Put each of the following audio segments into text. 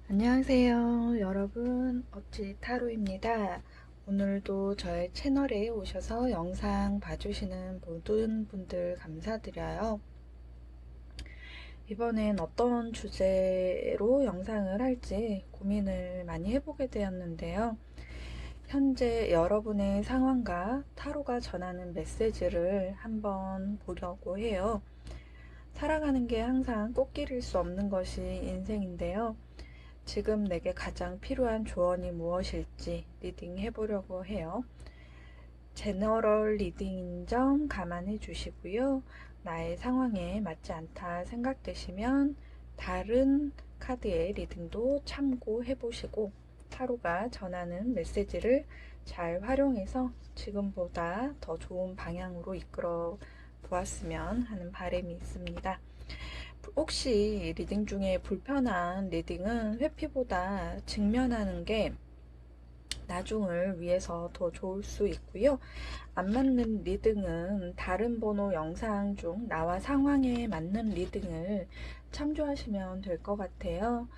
안녕하세요 여러분, 어찌 타로입니다. 오늘도 저의 채널에 오셔서 영상 봐주시는 모든 분들 감사드려요. 이번엔 어떤 주제로 영상을 할지 고민을 많이 해보게 되었는데요. 현재 여러분의 상황과 타로가 전하는 메시지를 한번 보려고 해요. 살아가는 게 항상 꽃길일 수 없는 것이 인생인데요. 지금 내게 가장 필요한 조언이 무엇일지 리딩 해보려고 해요. 제너럴 리딩인 점 감안해 주시고요. 나의 상황에 맞지 않다 생각되시면 다른 카드의 리딩도 참고해 보시고 타로가 전하는 메시지를 잘 활용해서 지금보다 더 좋은 방향으로 이끌어 보았으면 하는 바람이 있습니다. 혹시 리딩 중에 불편한 리딩은 회피보다 직면하는 게 나중을 위해서 더 좋을 수 있고요. 안 맞는 리딩은 다른 번호 영상 중 나와 상황에 맞는 리딩을 참조하시면 될 것 같아요.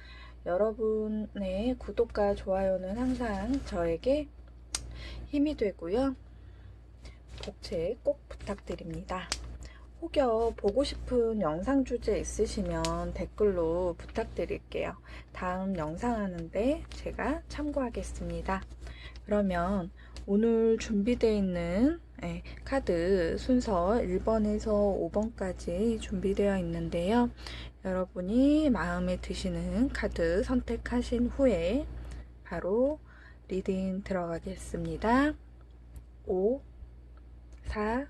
여러분의 구독과 좋아요는 항상 저에게 힘이 되고요. 복채 꼭 부탁드립니다. 혹여 보고 싶은 영상 주제 있으시면 댓글로 부탁드릴게요. 다음 영상 하는데 제가 참고하겠습니다. 그러면 오늘 준비되어 있는 카드 순서 1번에서 5번까지 준비되어 있는데요. 여러분이 마음에 드시는 카드 선택하신 후에 바로 리딩 들어가겠습니다. 5, 4,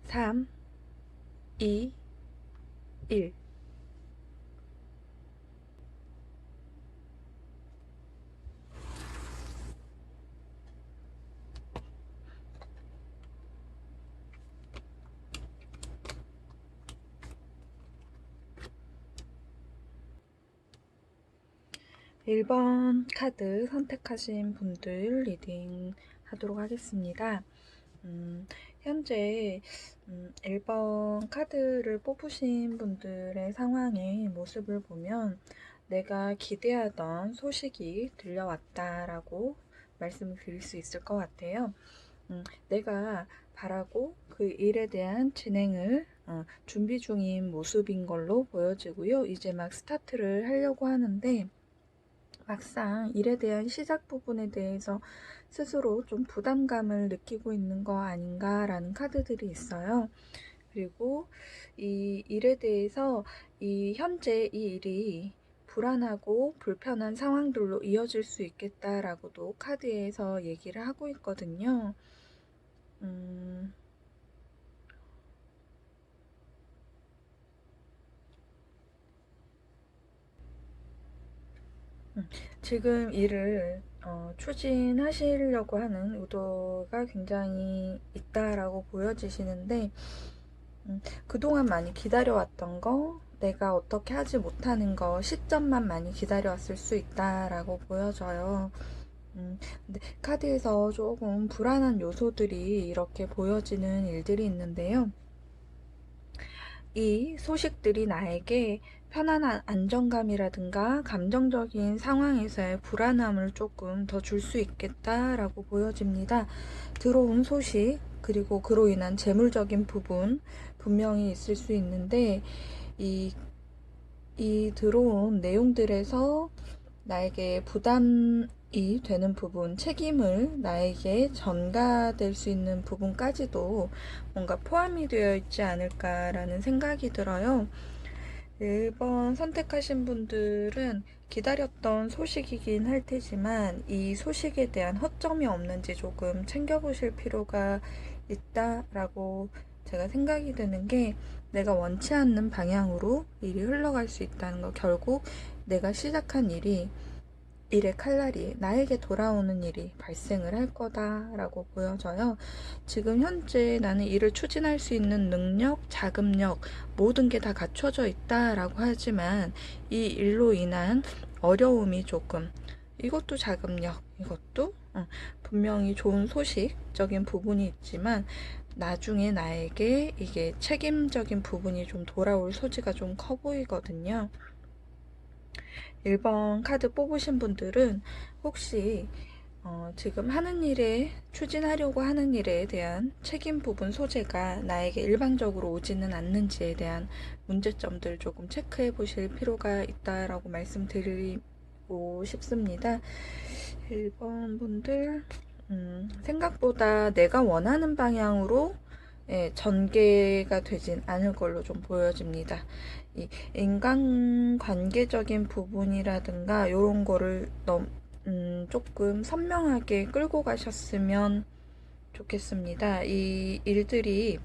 3, 2, 1. 1번 카드 선택하신 분들 리딩 하도록 하겠습니다. 현재 1번 카드를 뽑으신 분들의 상황의 모습을 보면 내가 기대하던 소식이 들려왔다라고 말씀을 드릴 수 있을 것 같아요. 내가 바라고 그 일에 대한 진행을 준비 중인 모습인 걸로 보여지고요. 이제 막 스타트를 하려고 하는데 막상 일에 대한 시작 부분에 대해서 스스로 좀 부담감을 느끼고 있는 거 아닌가라는 카드들이 있어요. 그리고 이 일에 대해서 현재 이 일이 불안하고 불편한 상황들로 이어질 수 있겠다라고도 카드에서 얘기를 하고 있거든요. 지금 일을 추진하시려고 하는 의도가 굉장히 있다라고 보여지시는데 그동안 많이 기다려왔던 거, 내가 어떻게 하지 못하는 거, 시점만 많이 기다려왔을 수 있다라고 보여져요. 근데 카드에서 조금 불안한 요소들이 이렇게 보여지는 일들이 있는데요. 이 소식들이 나에게 편안한 안정감이라든가 감정적인 상황에서의 불안함을 조금 더 줄 수 있겠다라고 보여집니다. 들어온 소식, 그리고 그로 인한 재물적인 부분 분명히 있을 수 있는데 이 들어온 내용들에서 나에게 부담이 되는 부분, 책임을 나에게 전가될 수 있는 부분까지도 뭔가 포함이 되어 있지 않을까라는 생각이 들어요. 1번 선택하신 분들은 기다렸던 소식이긴 할 테지만 이 소식에 대한 허점이 없는지 조금 챙겨보실 필요가 있다라고 제가 생각이 드는 게, 내가 원치 않는 방향으로 일이 흘러갈 수 있다는 거, 결국 내가 시작한 일의 칼날이 나에게 돌아오는 일이 발생을 할 거다라고 보여져요. 지금 현재 나는 일을 추진할 수 있는 능력, 자금력, 모든 게 다 갖춰져 있다라고 하지만 이 일로 인한 어려움이 조금, 이것도 자금력, 이것도 분명히 좋은 소식적인 부분이 있지만 나중에 나에게 이게 책임적인 부분이 좀 돌아올 소지가 좀 커 보이거든요. 1번 카드 뽑으신 분들은 혹시 지금 하는 일에 추진하려고 하는 일에 대한 책임 부분 소재가 나에게 일방적으로 오지는 않는지에 대한 문제점들 조금 체크해 보실 필요가 있다라고 말씀드리고 싶습니다. 1번 분들 생각보다 내가 원하는 방향으로 전개가 되진 않을 걸로 좀 보여집니다. 이 인간관계적인 부분이라든가 이런 거를 조금 선명하게 끌고 가셨으면 좋겠습니다. 이 일들이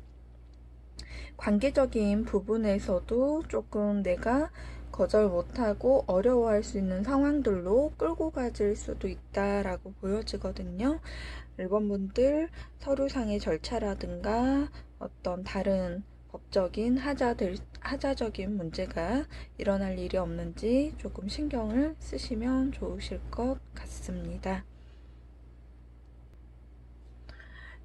관계적인 부분에서도 조금 내가 거절 못하고 어려워할 수 있는 상황들로 끌고 가질 수도 있다라고 보여지거든요. 1번 분들 서류상의 절차라든가 어떤 다른 법적인 하자적인 문제가 일어날 일이 없는지 조금 신경을 쓰시면 좋으실 것 같습니다.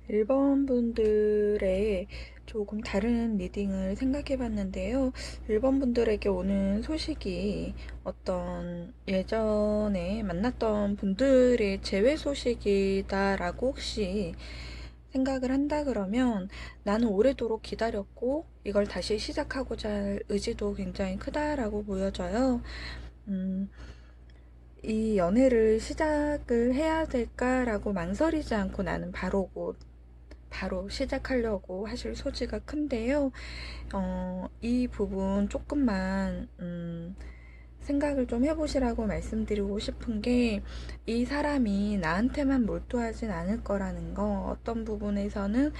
1번 분들의 조금 다른 리딩을 생각해 봤는데요. 1번 분들에게 오는 소식이 어떤 예전에 만났던 분들의 재회 소식이다라고 혹시 생각을 한다 그러면 나는 오래도록 기다렸고 이걸 다시 시작하고자 할 의지도 굉장히 크다라고 보여져요. 이 연애를 시작을 해야 될까라고 망설이지 않고 나는 바로 시작하려고 하실 소지가 큰데요. 이 부분 조금만 생각을 좀 해보시라고 말씀드리고 싶은 게 이 사람이 나한테만 몰두하진 않을 거라는 거, 어떤 부분에서는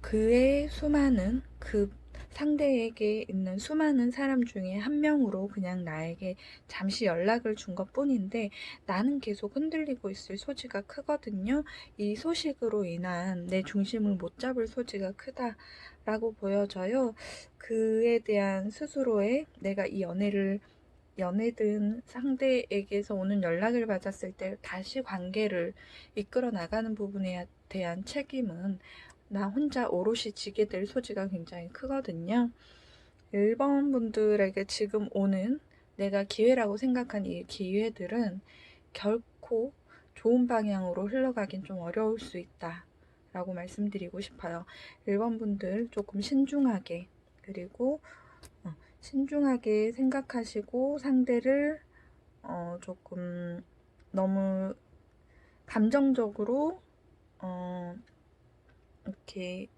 그의 수많은 그 상대에게 있는 수많은 사람 중에 한 명으로 그냥 나에게 잠시 연락을 준 것뿐인데 나는 계속 흔들리고 있을 소지가 크거든요. 이 소식으로 인한 내 중심을 못 잡을 소지가 크다라고 보여져요. 그에 대한 스스로의 내가 이 연애든 상대에게서 오는 연락을 받았을 때 다시 관계를 이끌어 나가는 부분에 대한 책임은 나 혼자 오롯이 지게 될 소지가 굉장히 크거든요. 1번 분들에게 지금 오는 내가 기회라고 생각한 이 기회들은 결코 좋은 방향으로 흘러가긴 좀 어려울 수 있다 라고 말씀드리고 싶어요. 1번 분들 조금 신중하게, 그리고 신중하게 생각하시고 상대를 조금 너무 감정적으로 이렇게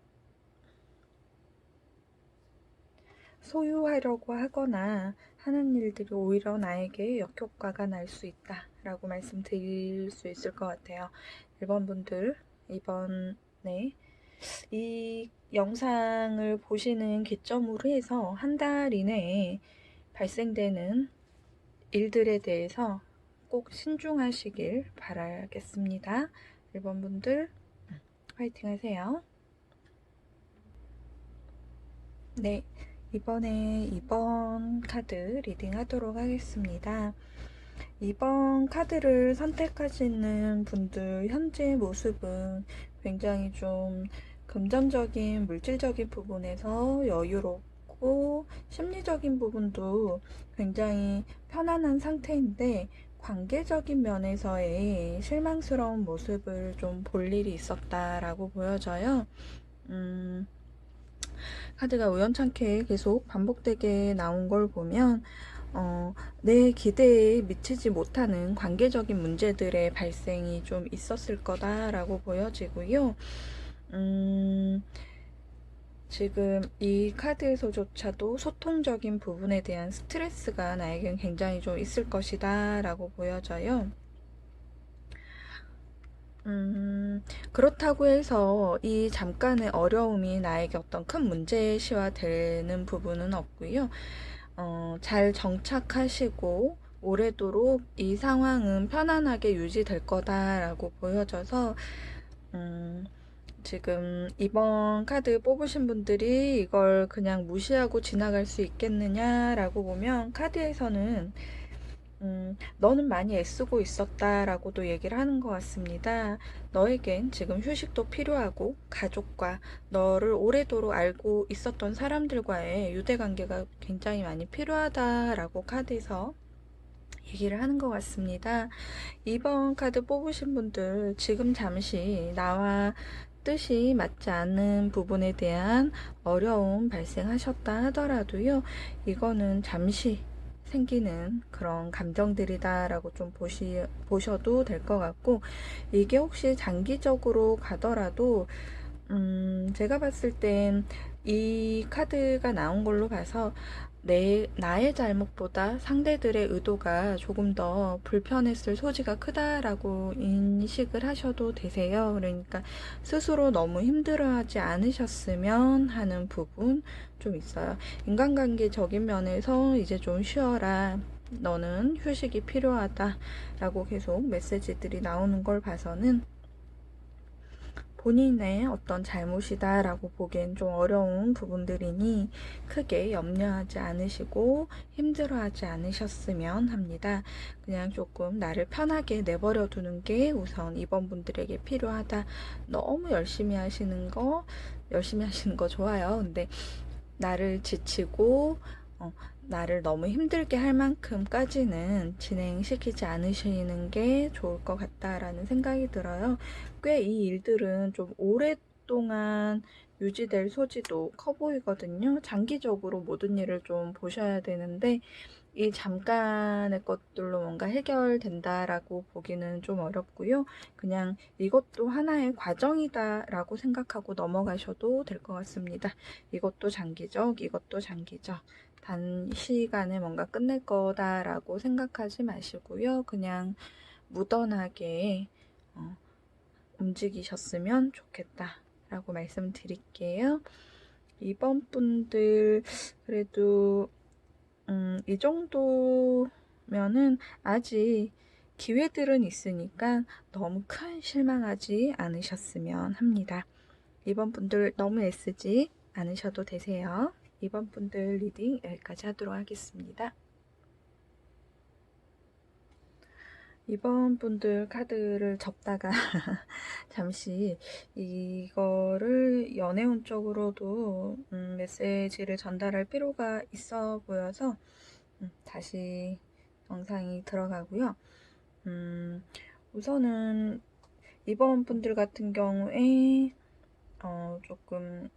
소유하려고 하거나 하는 일들이 오히려 나에게 역효과가 날 수 있다라고 말씀드릴 수 있을 것 같아요. 1번 분들, 이번에 이 영상을 보시는 기점으로 해서 한 달 이내에 발생되는 일들에 대해서 꼭 신중하시길 바라겠습니다. 1번 분들 화이팅 하세요. 네, 이번에 2번 카드 리딩 하도록 하겠습니다. 2번 카드를 선택하시는 분들 현재 모습은 굉장히 좀 금전적인 물질적인 부분에서 여유롭고 심리적인 부분도 굉장히 편안한 상태인데 관계적인 면에서의 실망스러운 모습을 좀 볼 일이 있었다라고 보여져요. 카드가 우연찮게 계속 반복되게 나온 걸 보면 내 기대에 미치지 못하는 관계적인 문제들의 발생이 좀 있었을 거다라고 보여지고요. 지금 이 카드에서조차도 소통적인 부분에 대한 스트레스가 나에겐 굉장히 좀 있을 것이다 라고 보여져요. 그렇다고 해서 이 잠깐의 어려움이 나에게 어떤 큰 문제시화 되는 부분은 없고요. 잘 정착하시고 오래도록 이 상황은 편안하게 유지될 거다라고 보여져서 지금 이번 카드 뽑으신 분들이 이걸 그냥 무시하고 지나갈 수 있겠느냐라고 보면 카드에서는 너는 많이 애쓰고 있었다라고도 얘기를 하는 것 같습니다. 너에겐 지금 휴식도 필요하고 가족과 너를 오래도록 알고 있었던 사람들과의 유대관계가 굉장히 많이 필요하다라고 카드에서 얘기를 하는 것 같습니다. 2번 카드 뽑으신 분들 지금 잠시 나와 뜻이 맞지 않는 부분에 대한 어려움 발생하셨다 하더라도요, 이거는 잠시 생기는 그런 감정들이다 라고 좀 보셔도 될 것 같고, 이게 혹시 장기적으로 가더라도 제가 봤을 땐 이 카드가 나온 걸로 봐서 나의 잘못보다 상대들의 의도가 조금 더 불편했을 소지가 크다라고 인식을 하셔도 되세요. 그러니까 스스로 너무 힘들어하지 않으셨으면 하는 부분 좀 있어요. 인간관계적인 면에서 이제 좀 쉬어라. 너는 휴식이 필요하다. 라고 계속 메시지들이 나오는 걸 봐서는 본인의 어떤 잘못이다 라고 보기엔 좀 어려운 부분들이니 크게 염려하지 않으시고 힘들어하지 않으셨으면 합니다. 그냥 조금 나를 편하게 내버려 두는 게 우선 이번 분들에게 필요하다. 너무 열심히 하시는 거 좋아요. 근데 나를 지치고 나를 너무 힘들게 할 만큼까지는 진행시키지 않으시는 게 좋을 것 같다라는 생각이 들어요. 꽤 이 일들은 좀 오랫동안 유지될 소지도 커 보이거든요. 장기적으로 모든 일을 좀 보셔야 되는데 이 잠깐의 것들로 뭔가 해결된다라고 보기는 좀 어렵고요. 그냥 이것도 하나의 과정이다라고 생각하고 넘어가셔도 될 것 같습니다. 이것도 장기적, 이것도 장기적. 단시간에 뭔가 끝낼 거다라고 생각하지 마시고요. 그냥 무던하게 움직이셨으면 좋겠다라고 말씀드릴게요. 이번 분들 그래도 이 정도면은 아직 기회들은 있으니까 너무 큰 실망하지 않으셨으면 합니다. 이번 분들 너무 애쓰지 않으셔도 되세요. 이번 분들 리딩 여기까지 하도록 하겠습니다. 이번 분들 카드를 접다가 잠시 이거를 연애운 쪽으로도 메시지를 전달할 필요가 있어 보여서 다시 영상이 들어가고요. 우선은 이번 분들 같은 경우에 조금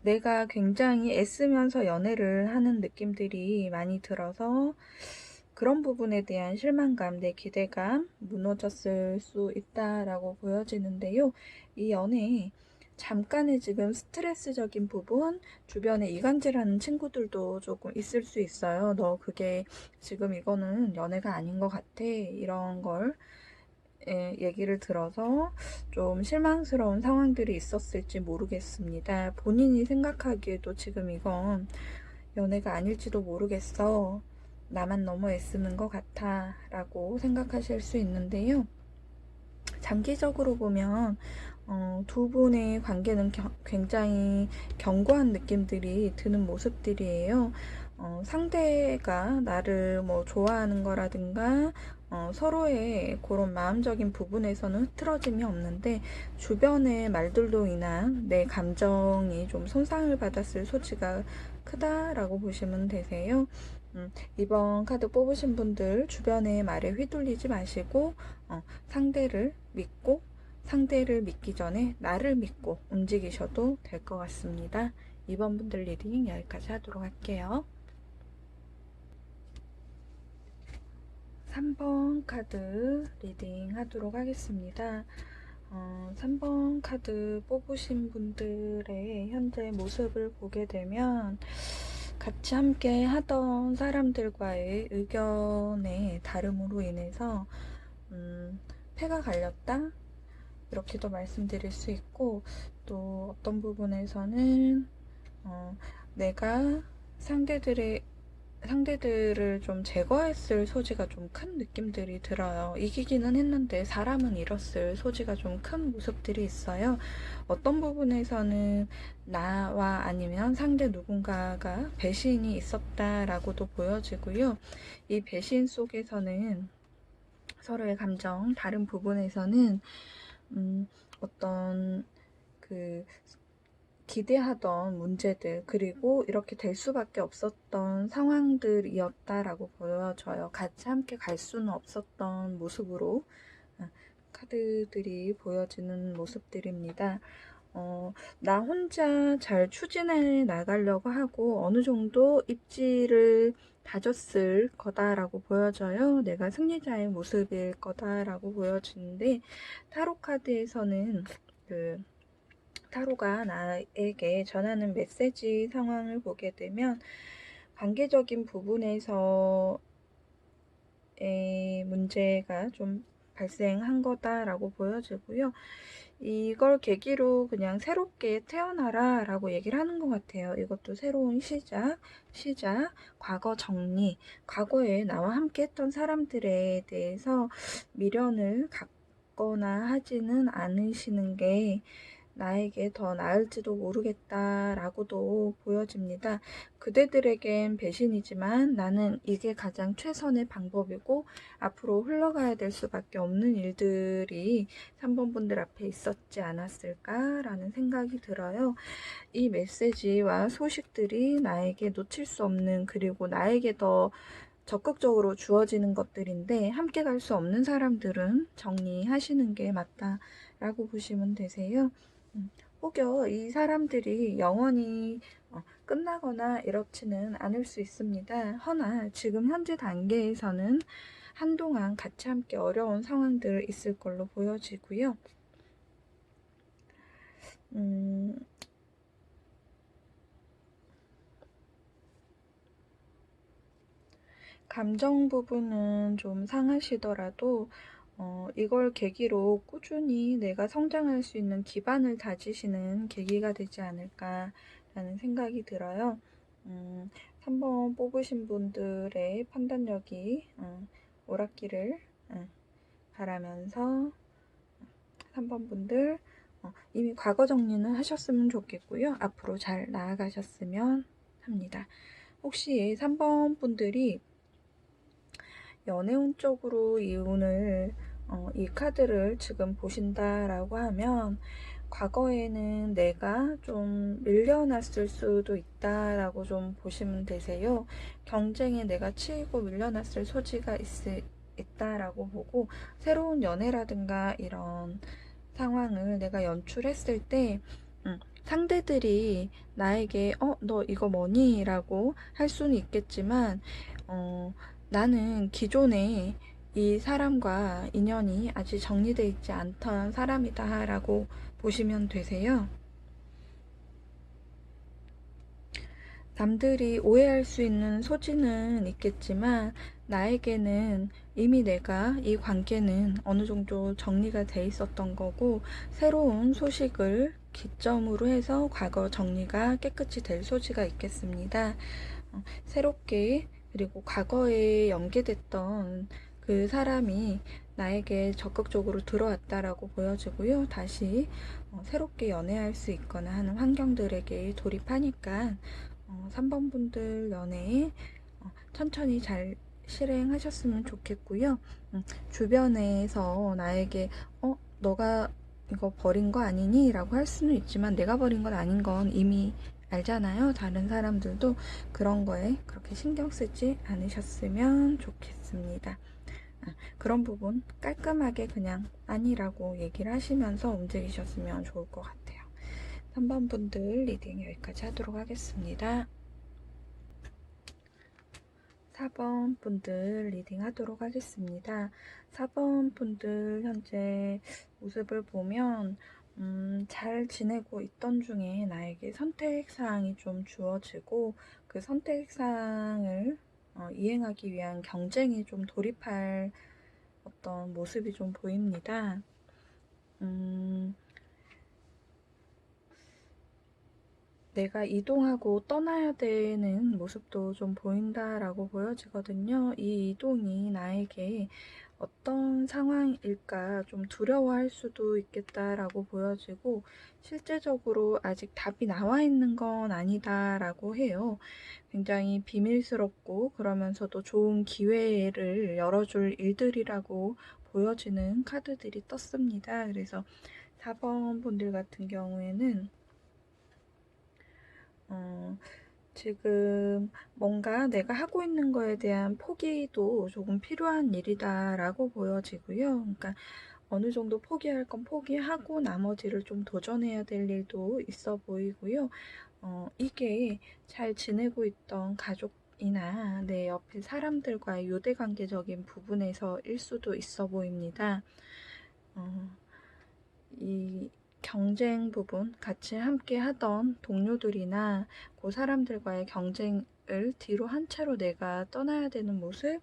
내가 굉장히 애쓰면서 연애를 하는 느낌들이 많이 들어서 그런 부분에 대한 실망감, 내 기대감 무너졌을 수 있다라고 보여지는데요. 이 연애 잠깐의 지금 스트레스적인 부분, 주변에 이간질하는 친구들도 조금 있을 수 있어요. 너 그게 지금 이거는 연애가 아닌 것 같아. 이런 걸 얘기를 들어서 좀 실망스러운 상황들이 있었을지 모르겠습니다. 본인이 생각하기에도 지금 이건 연애가 아닐지도 모르겠어. 나만 너무 애쓰는 것 같아. 라고 생각하실 수 있는데요. 장기적으로 보면 두 분의 관계는 굉장히 견고한 느낌들이 드는 모습들이에요. 상대가 나를 뭐 좋아하는 거라든가 서로의 그런 마음적인 부분에서는 흐트러짐이 없는데 주변의 말들로 인한 내 감정이 좀 손상을 받았을 소지가 크다라고 보시면 되세요. 이번 카드 뽑으신 분들 주변의 말에 휘둘리지 마시고 상대를 믿고 상대를 믿기 전에 나를 믿고 움직이셔도 될 것 같습니다. 이번 분들 리딩 여기까지 하도록 할게요. 3번 카드 리딩 하도록 하겠습니다. 3번 카드 뽑으신 분들의 현재 모습을 보게 되면 같이 함께 하던 사람들과의 의견의 다름으로 인해서 패가 갈렸다 이렇게도 말씀드릴 수 있고, 또 어떤 부분에서는 내가 상대들을 좀 제거했을 소지가 좀 큰 느낌들이 들어요. 이기기는 했는데 사람은 잃었을 소지가 좀 큰 모습들이 있어요. 어떤 부분에서는 나와 아니면 상대 누군가가 배신이 있었다라고도 보여지고요. 이 배신 속에서는 서로의 감정, 다른 부분에서는 어떤 그 기대하던 문제들, 그리고 이렇게 될 수밖에 없었던 상황들이었다라고 보여져요. 같이 함께 갈 수는 없었던 모습으로 카드들이 보여지는 모습들입니다. 나 혼자 잘 추진해 나가려고 하고 어느 정도 입지를 다졌을 거다라고 보여져요. 내가 승리자의 모습일 거다라고 보여지는데, 타로 카드에서는 타로가 나에게 전하는 메시지 상황을 보게 되면 관계적인 부분에서의 문제가 좀 발생한 거다라고 보여지고요. 이걸 계기로 그냥 새롭게 태어나라 라고 얘기를 하는 것 같아요. 이것도 새로운 시작, 과거 정리, 과거에 나와 함께 했던 사람들에 대해서 미련을 갖거나 하지는 않으시는 게 나에게 더 나을지도 모르겠다라고도 보여집니다. 그대들에겐 배신이지만 나는 이게 가장 최선의 방법이고 앞으로 흘러가야 될 수밖에 없는 일들이 3번 분들 앞에 있었지 않았을까라는 생각이 들어요. 이 메시지와 소식들이 나에게 놓칠 수 없는, 그리고 나에게 더 적극적으로 주어지는 것들인데 함께 갈 수 없는 사람들은 정리하시는 게 맞다라고 보시면 되세요. 혹여 이 사람들이 영원히 끝나거나 이렇지는 않을 수 있습니다. 허나 지금 현재 단계에서는 한동안 같이 함께 어려운 상황들 있을 걸로 보여지고요. 감정 부분은 좀 상하시더라도 이걸 계기로 꾸준히 내가 성장할 수 있는 기반을 다지시는 계기가 되지 않을까라는 생각이 들어요. 3번 뽑으신 분들의 판단력이 오락기를 바라면서 3번 분들 이미 과거 정리는 하셨으면 좋겠고요. 앞으로 잘 나아가셨으면 합니다. 혹시 3번 분들이 연애운 쪽으로 이 운을 이 카드를 지금 보신다라고 하면 과거에는 내가 좀 밀려났을 수도 있다라고 좀 보시면 되세요. 경쟁에 내가 치이고 밀려났을 소지가 있다라고 보고, 새로운 연애라든가 이런 상황을 내가 연출했을 때 상대들이 나에게 너 이거 뭐니? 라고 할 수는 있겠지만 나는 기존에 이 사람과 인연이 아직 정리되어 있지 않던 사람이다 라고 보시면 되세요. 남들이 오해할 수 있는 소지는 있겠지만 나에게는 이미 내가 이 관계는 어느 정도 정리가 돼 있었던 거고, 새로운 소식을 기점으로 해서 과거 정리가 깨끗이 될 소지가 있겠습니다. 새롭게, 그리고 과거에 연계됐던 그 사람이 나에게 적극적으로 들어왔다라고 보여지고요. 다시 새롭게 연애할 수 있거나 하는 환경들에게 돌입하니까 3번 분들 연애 천천히 잘 실행하셨으면 좋겠고요. 주변에서 나에게 너가 이거 버린 거 아니니? 라고 할 수는 있지만 내가 버린 건 아닌 건 이미 알잖아요. 다른 사람들도 그런 거에 그렇게 신경 쓰지 않으셨으면 좋겠습니다. 그런 부분 깔끔하게 그냥 아니라고 얘기를 하시면서 움직이셨으면 좋을 것 같아요. 3번 분들 리딩 여기까지 하도록 하겠습니다. 4번 분들 리딩 하도록 하겠습니다. 4번 분들 현재 모습을 보면 잘 지내고 있던 중에 나에게 선택사항이 좀 주어지고 그 선택사항을 이행하기 위한 경쟁에 좀 돌입할 어떤 모습이 좀 보입니다. 내가 이동하고 떠나야 되는 모습도 좀 보인다라고 보여지거든요. 이 이동이 나에게 어떤 상황일까 좀 두려워할 수도 있겠다라고 보여지고, 실제적으로 아직 답이 나와 있는 건 아니다라고 해요. 굉장히 비밀스럽고 그러면서도 좋은 기회를 열어줄 일들이라고 보여지는 카드들이 떴습니다. 그래서 4번 분들 같은 경우에는 지금 뭔가 내가 하고 있는 거에 대한 포기도 조금 필요한 일이다라고 보여지고요. 그러니까 어느 정도 포기할 건 포기하고 나머지를 좀 도전해야 될 일도 있어 보이고요. 이게 잘 지내고 있던 가족이나 내 옆에 사람들과의 유대관계적인 부분에서일 수도 있어 보입니다. 어, 이 경쟁 부분, 같이 함께 하던 동료들이나 그 사람들과의 경쟁을 뒤로 한 채로 내가 떠나야 되는 모습,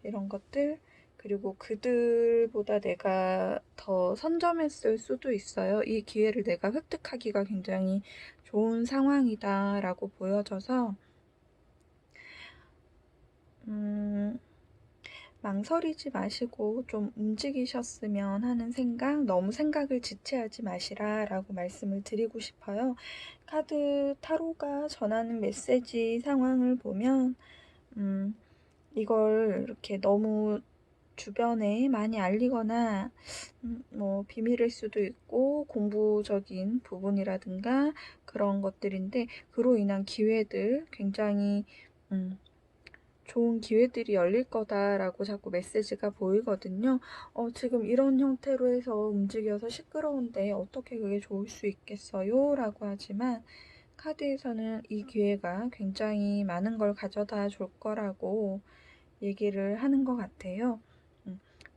이런 것들, 그리고 그들보다 내가 더 선점했을 수도 있어요. 이 기회를 내가 획득하기가 굉장히 좋은 상황이다라고 보여져서, 망설이지 마시고 좀 움직이셨으면 하는 생각, 너무 생각을 지체하지 마시라라고 말씀을 드리고 싶어요. 카드 타로가 전하는 메시지 상황을 보면, 이걸 이렇게 너무 주변에 많이 알리거나, 뭐, 비밀일 수도 있고, 공부적인 부분이라든가 그런 것들인데, 그로 인한 기회들, 굉장히, 좋은 기회들이 열릴 거다라고 자꾸 메시지가 보이거든요. 지금 이런 형태로 해서 움직여서 시끄러운데 어떻게 그게 좋을 수 있겠어요? 라고 하지만 카드에서는 이 기회가 굉장히 많은 걸 가져다 줄 거라고 얘기를 하는 것 같아요.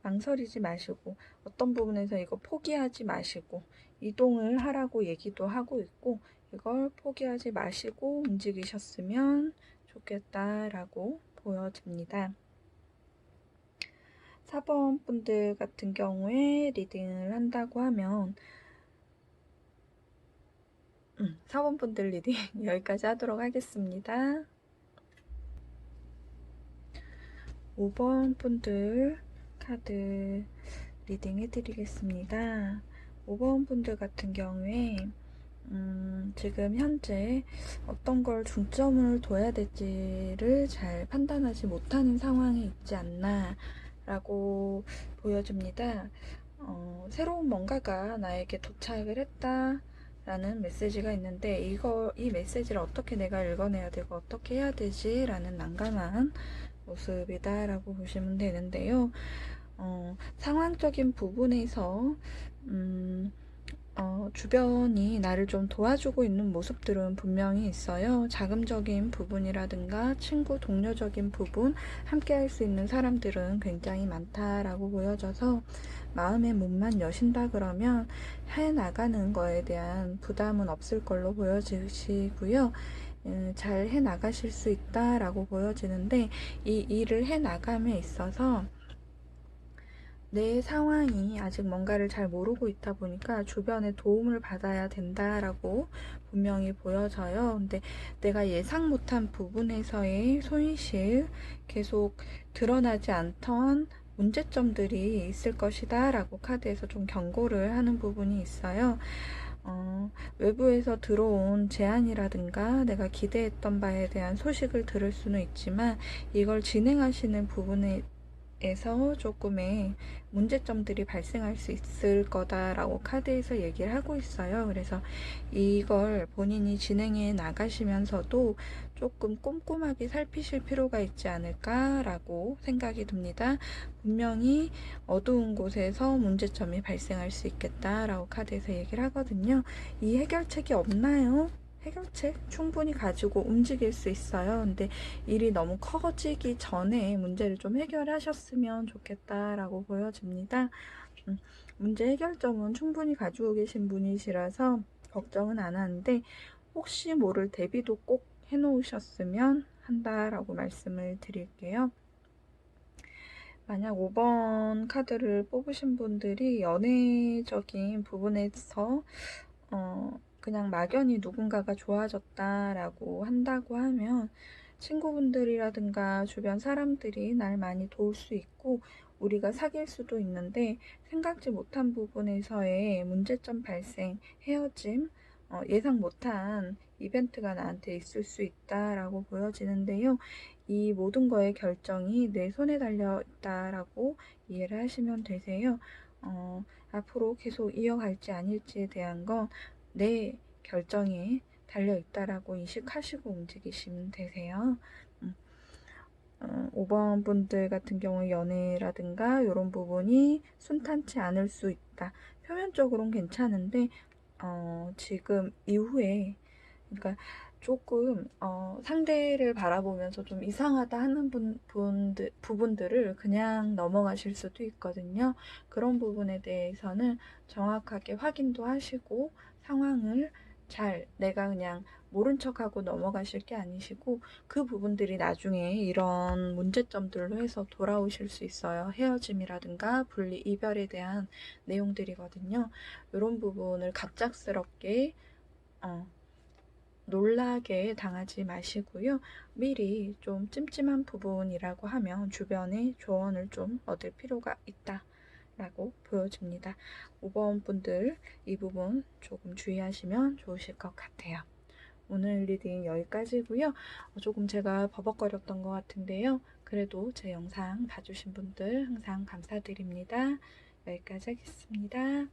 망설이지 마시고 어떤 부분에서 이거 포기하지 마시고 이동을 하라고 얘기도 하고 있고 이걸 포기하지 마시고 움직이셨으면 좋겠다라고 보여집니다. 4번 분들 같은 경우에 리딩을 한다고 하면 4번 분들 리딩 여기까지 하도록 하겠습니다. 5번 분들 카드 리딩 해드리겠습니다. 5번 분들 같은 경우에 지금 현재 어떤 걸 중점을 둬야 될지를 잘 판단하지 못하는 상황이 있지 않나 라고 보여집니다. 새로운 뭔가가 나에게 도착을 했다 라는 메시지가 있는데 이 메시지를 어떻게 내가 읽어내야 되고 어떻게 해야 되지 라는 난감한 모습이다 라고 보시면 되는데요. 상황적인 부분에서 주변이 나를 좀 도와주고 있는 모습들은 분명히 있어요. 자금적인 부분이라든가 친구, 동료적인 부분, 함께 할 수 있는 사람들은 굉장히 많다라고 보여져서 마음의 문만 여신다 그러면 해 나가는 거에 대한 부담은 없을 걸로 보여지시고요. 잘 해 나가실 수 있다라고 보여지는데 이 일을 해 나감에 있어서 내 상황이 아직 뭔가를 잘 모르고 있다 보니까 주변의 도움을 받아야 된다라고 분명히 보여져요. 근데 내가 예상 못한 부분에서의 손실, 계속 드러나지 않던 문제점들이 있을 것이다 라고 카드에서 좀 경고를 하는 부분이 있어요. 외부에서 들어온 제안이라든가 내가 기대했던 바에 대한 소식을 들을 수는 있지만 이걸 진행하시는 부분에 에서 조금의 문제점들이 발생할 수 있을 거다라고 카드에서 얘기를 하고 있어요. 그래서 이걸 본인이 진행해 나가시면서도 조금 꼼꼼하게 살피실 필요가 있지 않을까라고 생각이 듭니다. 분명히 어두운 곳에서 문제점이 발생할 수 있겠다라고 카드에서 얘기를 하거든요. 이 해결책이 없나요? 해결책 충분히 가지고 움직일 수 있어요. 근데 일이 너무 커지기 전에 문제를 좀 해결하셨으면 좋겠다라고 보여집니다. 문제 해결점은 충분히 가지고 계신 분이시라서 걱정은 안 하는데 혹시 모를 대비도 꼭 해놓으셨으면 한다라고 말씀을 드릴게요. 만약 5번 카드를 뽑으신 분들이 연애적인 부분에서 그냥 막연히 누군가가 좋아졌다라고 한다고 하면 친구분들이라든가 주변 사람들이 날 많이 도울 수 있고 우리가 사귈 수도 있는데 생각지 못한 부분에서의 문제점 발생, 헤어짐, 예상 못한 이벤트가 나한테 있을 수 있다라고 보여지는데요. 이 모든 거의 결정이 내 손에 달려 있다라고 이해를 하시면 되세요. 앞으로 계속 이어갈지 아닐지에 대한 건 내 결정에 달려있다라고 인식하시고 움직이시면 되세요. 5번 분들 같은 경우 연애라든가 이런 부분이 순탄치 않을 수 있다. 표면적으로는 괜찮은데 지금 이후에 그러니까 조금 상대를 바라보면서 좀 이상하다 하는 부분들을 그냥 넘어가실 수도 있거든요. 그런 부분에 대해서는 정확하게 확인도 하시고 상황을 잘 내가 그냥 모른 척하고 넘어가실 게 아니시고 그 부분들이 나중에 이런 문제점들로 해서 돌아오실 수 있어요. 헤어짐이라든가 분리, 이별에 대한 내용들이거든요. 이런 부분을 갑작스럽게 놀라게 당하지 마시고요. 미리 좀 찜찜한 부분이라고 하면 주변에 조언을 좀 얻을 필요가 있다 라고 보여집니다. 5번 분들 이 부분 조금 주의하시면 좋으실 것 같아요. 오늘 리딩 여기까지고요. 조금 제가 버벅거렸던 것 같은데요. 그래도 제 영상 봐주신 분들 항상 감사드립니다. 여기까지 하겠습니다.